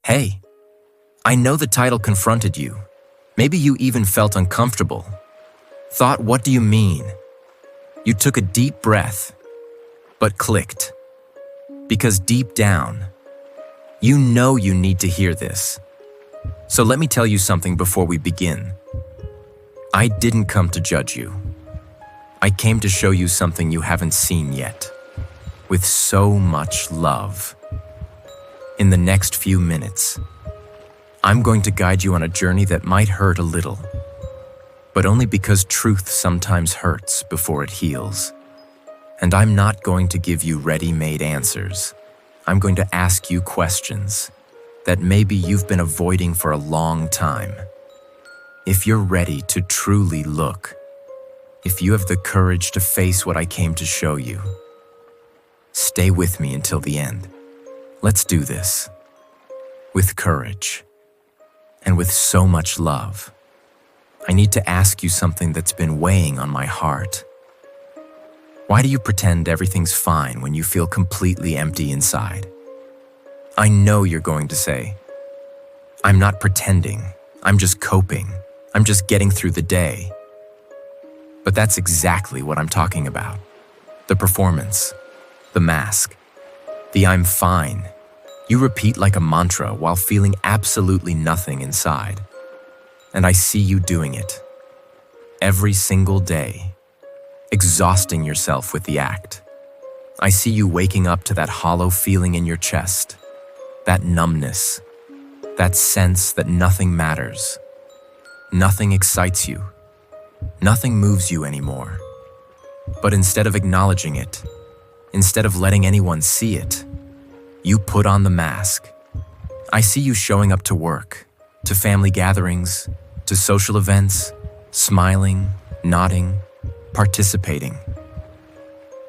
Hey, I know the title confronted you. Maybe you even felt uncomfortable. Thought, what do you mean? You took a deep breath, but clicked. Because deep down, you know you need to hear this. So let me tell you something before we begin. I didn't come to judge you. I came to show you something you haven't seen yet. With so much love. In the next few minutes, I'm going to guide you on a journey that might hurt a little, but only because truth sometimes hurts before it heals. And I'm not going to give you ready-made answers. I'm going to ask you questions that maybe you've been avoiding for a long time. If you're ready to truly look, if you have the courage to face what I came to show you, stay with me until the end. Let's do this. With courage. And with so much love. I need to ask you something that's been weighing on my heart. Why do you pretend everything's fine when you feel completely empty inside? I know you're going to say, I'm not pretending, I'm just coping, I'm just getting through the day. But that's exactly what I'm talking about. The performance, the mask, the I'm fine. You repeat like a mantra while feeling absolutely nothing inside. And I see you doing it. Every single day. Exhausting yourself with the act. I see you waking up to that hollow feeling in your chest. That numbness. That sense that nothing matters. Nothing excites you. Nothing moves you anymore. But instead of acknowledging it, instead of letting anyone see it, you put on the mask. I see you showing up to work, to family gatherings, to social events, smiling, nodding, participating.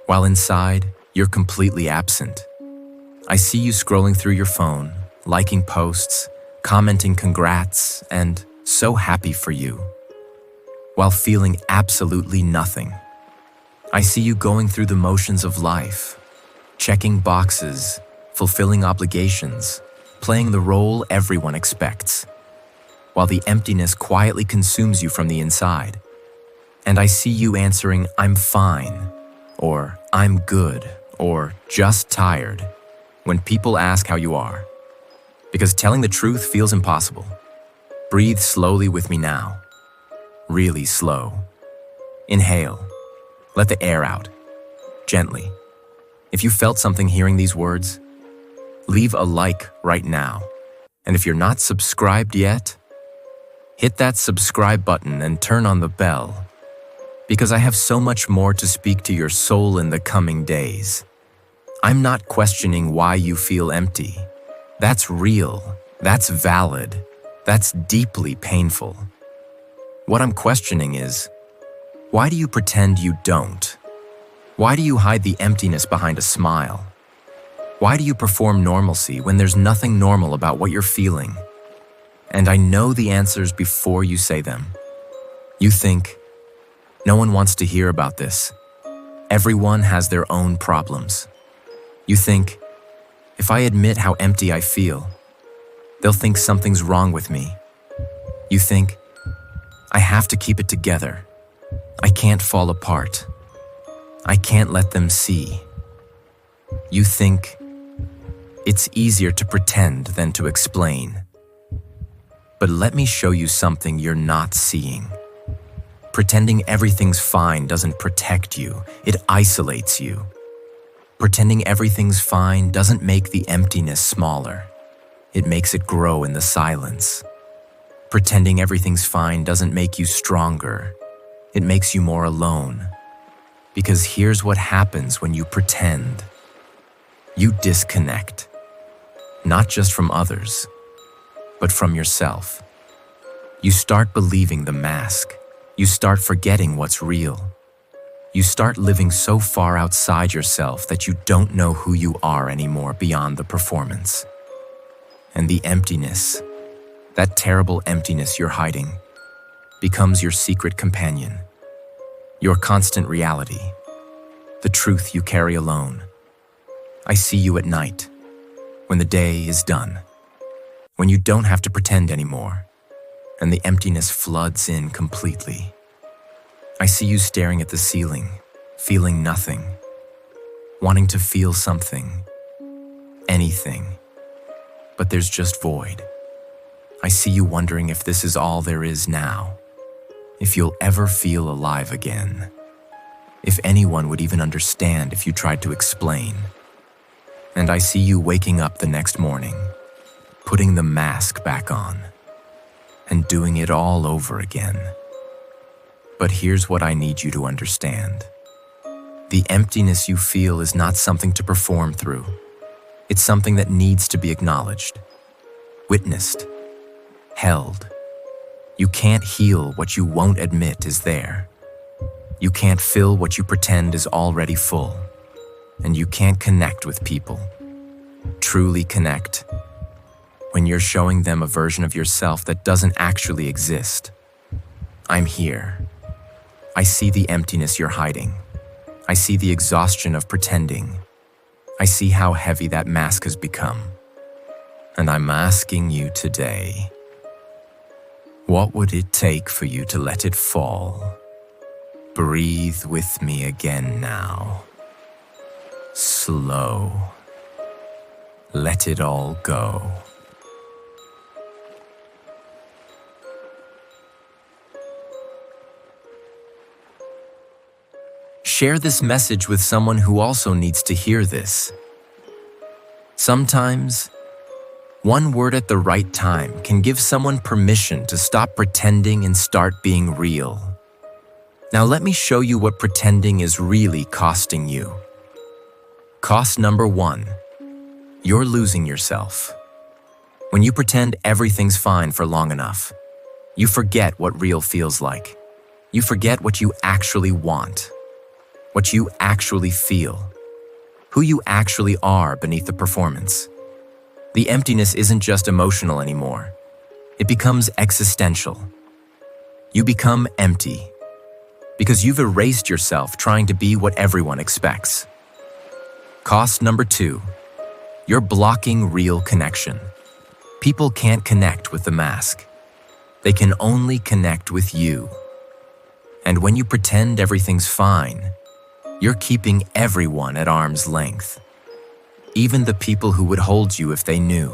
While inside, you're completely absent. I see you scrolling through your phone, liking posts, commenting congrats, and so happy for you. While feeling absolutely nothing. I see you going through the motions of life, checking boxes, fulfilling obligations, playing the role everyone expects, while the emptiness quietly consumes you from the inside. And I see you answering, I'm fine, or I'm good, or just tired, when people ask how you are. Because telling the truth feels impossible. Breathe slowly with me now. Really slow. Inhale. Let the air out. Gently. If you felt something hearing these words, leave a like right now. And if you're not subscribed yet, hit that subscribe button and turn on the bell. Because I have so much more to speak to your soul in the coming days. I'm not questioning why you feel empty. That's real. That's valid. That's deeply painful. What I'm questioning is, why do you pretend you don't? Why do you hide the emptiness behind a smile? Why do you perform normalcy when there's nothing normal about what you're feeling? And I know the answers before you say them. You think, no one wants to hear about this. Everyone has their own problems. You think, if I admit how empty I feel, they'll think something's wrong with me. You think, I have to keep it together. I can't fall apart. I can't let them see. You think, it's easier to pretend than to explain. But let me show you something you're not seeing. Pretending everything's fine doesn't protect you, it isolates you. Pretending everything's fine doesn't make the emptiness smaller. It makes it grow in the silence. Pretending everything's fine doesn't make you stronger. It makes you more alone. Because here's what happens when you pretend. You disconnect. Not just from others, but from yourself. You start believing the mask. You start forgetting what's real. You start living so far outside yourself that you don't know who you are anymore beyond the performance. And the emptiness, that terrible emptiness you're hiding, becomes your secret companion, your constant reality, the truth you carry alone. I see you at night, when the day is done. when you don't have to pretend anymore, and the emptiness floods in completely. I see you staring at the ceiling, feeling nothing, wanting to feel something, anything, but there's just void. I see you wondering if this is all there is now, if you'll ever feel alive again, if anyone would even understand if you tried to explain. And I see you waking up the next morning, putting the mask back on, and doing it all over again. But here's what I need you to understand. The emptiness you feel is not something to perform through. It's something that needs to be acknowledged, witnessed, held. You can't heal what you won't admit is there. You can't fill what you pretend is already full. And you can't connect with people. Truly connect when you're showing them a version of yourself that doesn't actually exist. I'm here. I see the emptiness you're hiding. I see the exhaustion of pretending. I see how heavy that mask has become. And I'm asking you today, what would it take for you to let it fall? Breathe with me again now. Slow. Let it all go. Share this message with someone who also needs to hear this. Sometimes, one word at the right time can give someone permission to stop pretending and start being real. Now let me show you what pretending is really costing you. Cost number 1, you're losing yourself. When you pretend everything's fine for long enough, you forget what real feels like. You forget what you actually want, what you actually feel, who you actually are beneath the performance. The emptiness isn't just emotional anymore. It becomes existential. You become empty because you've erased yourself trying to be what everyone expects. Cost number 2, you're blocking real connection. People can't connect with the mask. They can only connect with you. And when you pretend everything's fine, you're keeping everyone at arm's length, even the people who would hold you if they knew.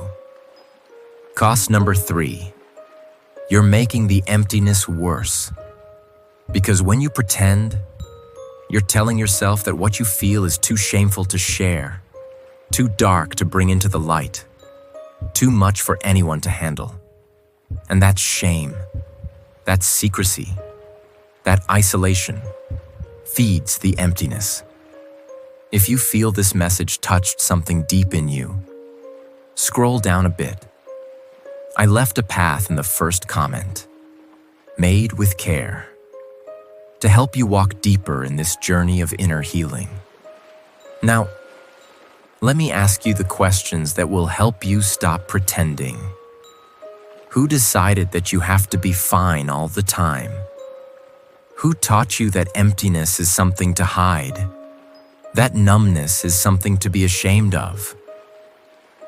Cost number 3, you're making the emptiness worse. Because when you pretend, you're telling yourself that what you feel is too shameful to share, too dark to bring into the light, too much for anyone to handle. And that shame, that secrecy, that isolation feeds the emptiness. If you feel this message touched something deep in you, scroll down a bit. I left a path in the first comment, made with care, to help you walk deeper in this journey of inner healing. Now, let me ask you the questions that will help you stop pretending. Who decided that you have to be fine all the time? Who taught you that emptiness is something to hide? That numbness is something to be ashamed of?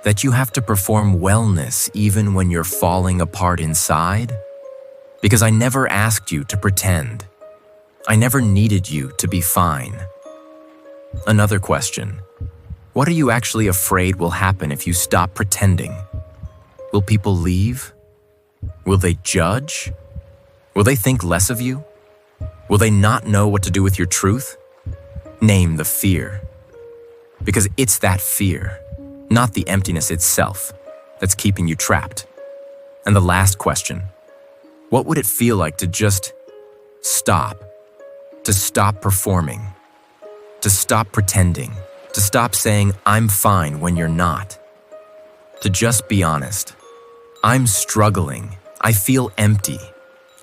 That you have to perform wellness even when you're falling apart inside? Because I never asked you to pretend. I never needed you to be fine. Another question. What are you actually afraid will happen if you stop pretending? Will people leave? Will they judge? Will they think less of you? Will they not know what to do with your truth? Name the fear. Because it's that fear, not the emptiness itself, that's keeping you trapped. And the last question. What would it feel like to just stop? To stop performing? To stop pretending? To stop saying, I'm fine when you're not? To just be honest. I'm struggling. I feel empty.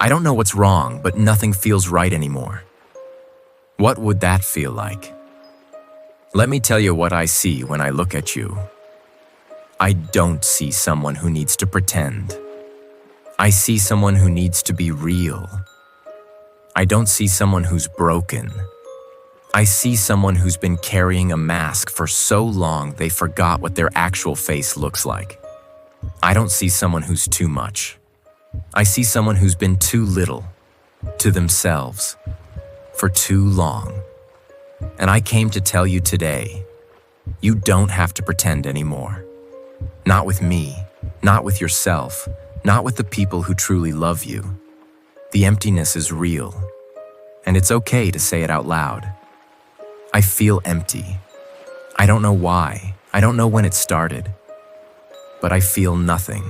I don't know what's wrong, but nothing feels right anymore. What would that feel like? Let me tell you what I see when I look at you. I don't see someone who needs to pretend. I see someone who needs to be real. I don't see someone who's broken. I see someone who's been carrying a mask for so long they forgot what their actual face looks like. I don't see someone who's too much. I see someone who's been too little, to themselves, for too long. And I came to tell you today, you don't have to pretend anymore. Not with me, not with yourself, not with the people who truly love you. The emptiness is real, and it's okay to say it out loud. I feel empty. I don't know why. I don't know when it started. But I feel nothing.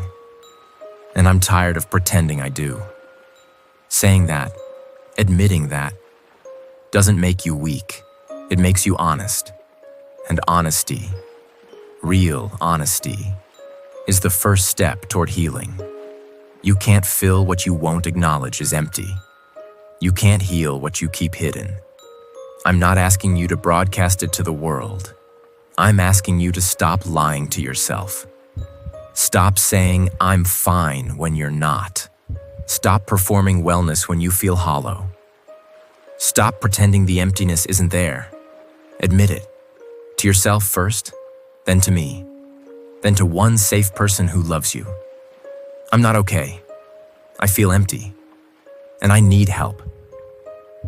And I'm tired of pretending I do. Saying that, admitting that, doesn't make you weak. It makes you honest. And honesty, real honesty, is the first step toward healing. You can't fill what you won't acknowledge is empty. You can't heal what you keep hidden. I'm not asking you to broadcast it to the world. I'm asking you to stop lying to yourself. Stop saying, I'm fine when you're not. Stop performing wellness when you feel hollow. Stop pretending the emptiness isn't there. Admit it. To yourself first, then to me, then to one safe person who loves you. I'm not okay. I feel empty. And I need help.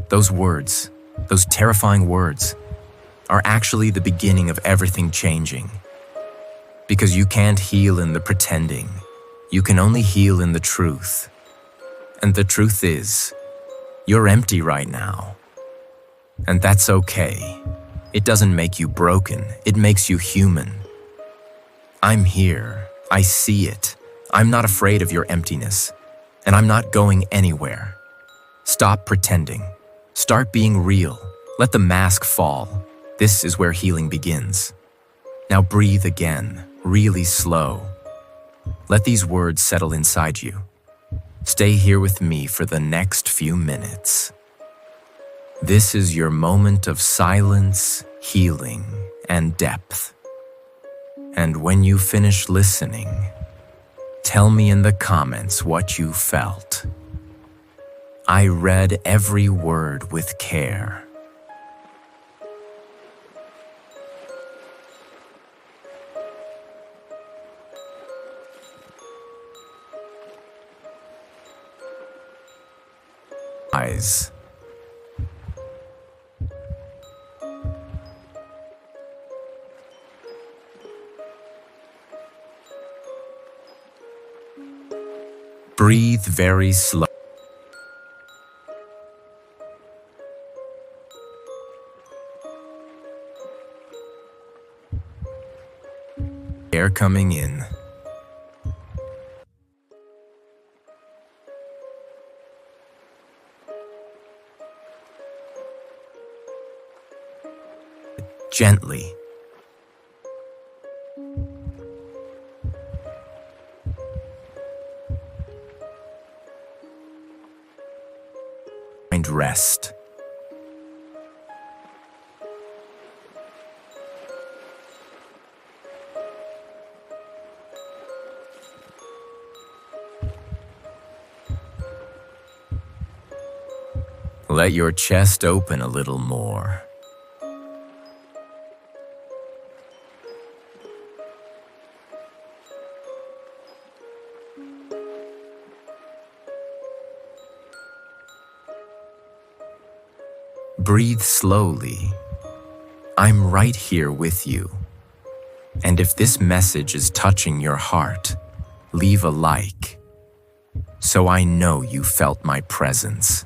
Those words, those terrifying words, are actually the beginning of everything changing. Because you can't heal in the pretending. You can only heal in the truth. And the truth is, you're empty right now. And that's okay. It doesn't make you broken. It makes you human. I'm here. I see it. I'm not afraid of your emptiness. And I'm not going anywhere. Stop pretending. Start being real. Let the mask fall. This is where healing begins. Now breathe again, really slow. Let these words settle inside you. Stay here with me for the next few minutes. This is your moment of silence, healing, and depth. And when you finish listening, tell me in the comments what you felt. I read every word with care. Eyes. Breathe very slow. Air coming in. Gently. Find rest. Let your chest open a little more. Breathe slowly. I'm right here with you. And if this message is touching your heart, leave a like, so I know you felt my presence.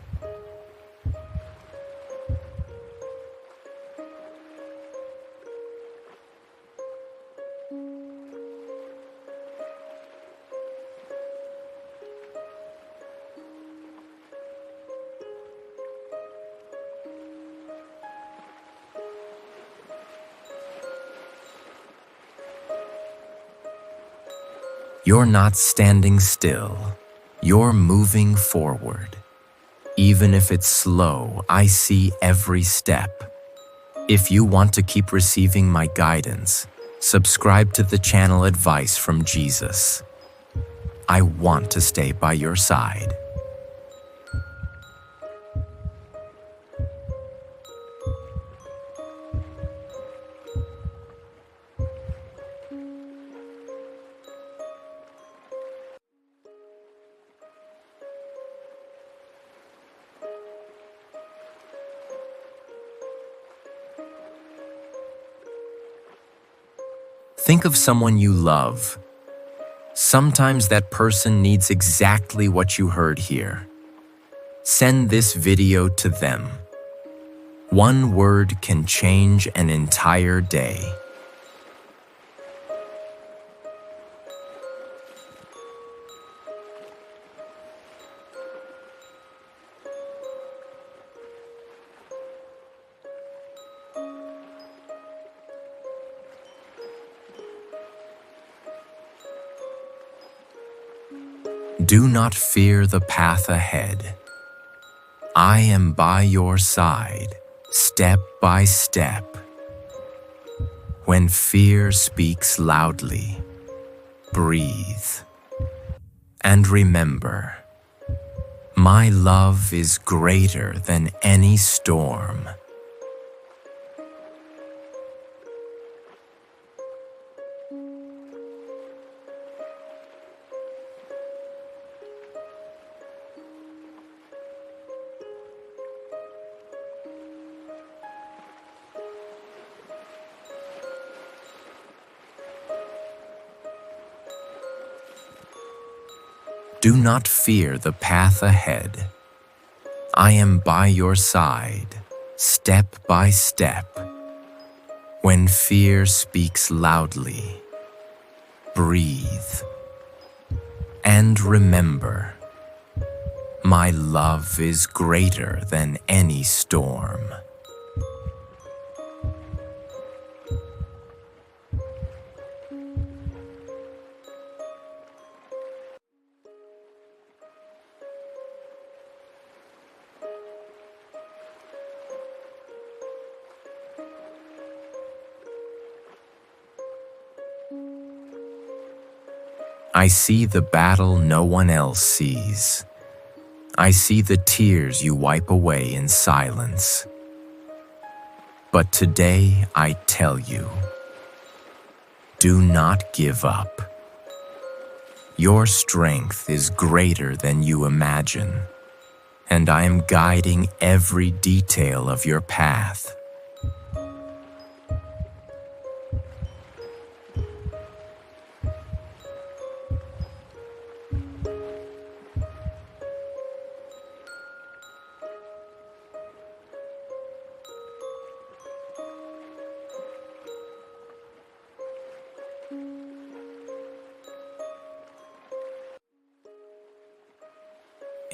You're not standing still. You're moving forward. Even if it's slow, I see every step. If you want to keep receiving my guidance, subscribe to the channel Advice from Jesus. I want to stay by your side. Think of someone you love. Sometimes that person needs exactly what you heard here. Send this video to them. One word can change an entire day. Do not fear the path ahead. I am by your side, step by step. When fear speaks loudly, breathe. And remember, my love is greater than any storm. Do not fear the path ahead. I am by your side, step by step. When fear speaks loudly, breathe. And remember, my love is greater than any storm. I see the battle no one else sees. I see the tears you wipe away in silence. But today I tell you, do not give up. Your strength is greater than you imagine, and I am guiding every detail of your path.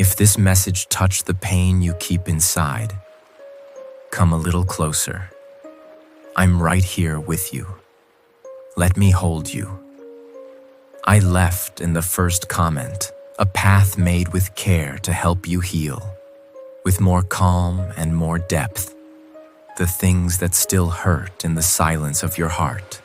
If this message touched the pain you keep inside, come a little closer. I'm right here with you. Let me hold you. I left in the first comment a path made with care to help you heal, with more calm and more depth, the things that still hurt in the silence of your heart.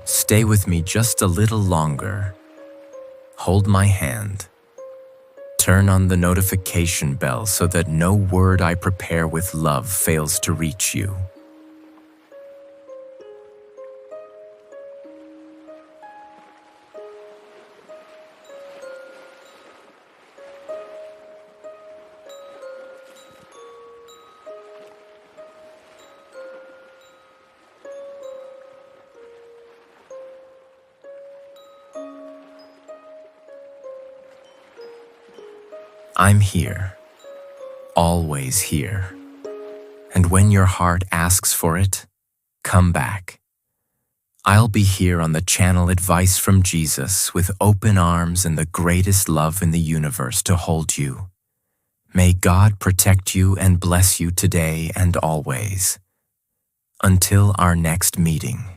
Stay with me just a little longer. Hold my hand. Turn on the notification bell so that no word I prepare with love fails to reach you. I'm here, always here. And when your heart asks for it, come back. I'll be here on the channel Advice from Jesus with open arms and the greatest love in the universe to hold you. May God protect you and bless you today and always. Until our next meeting.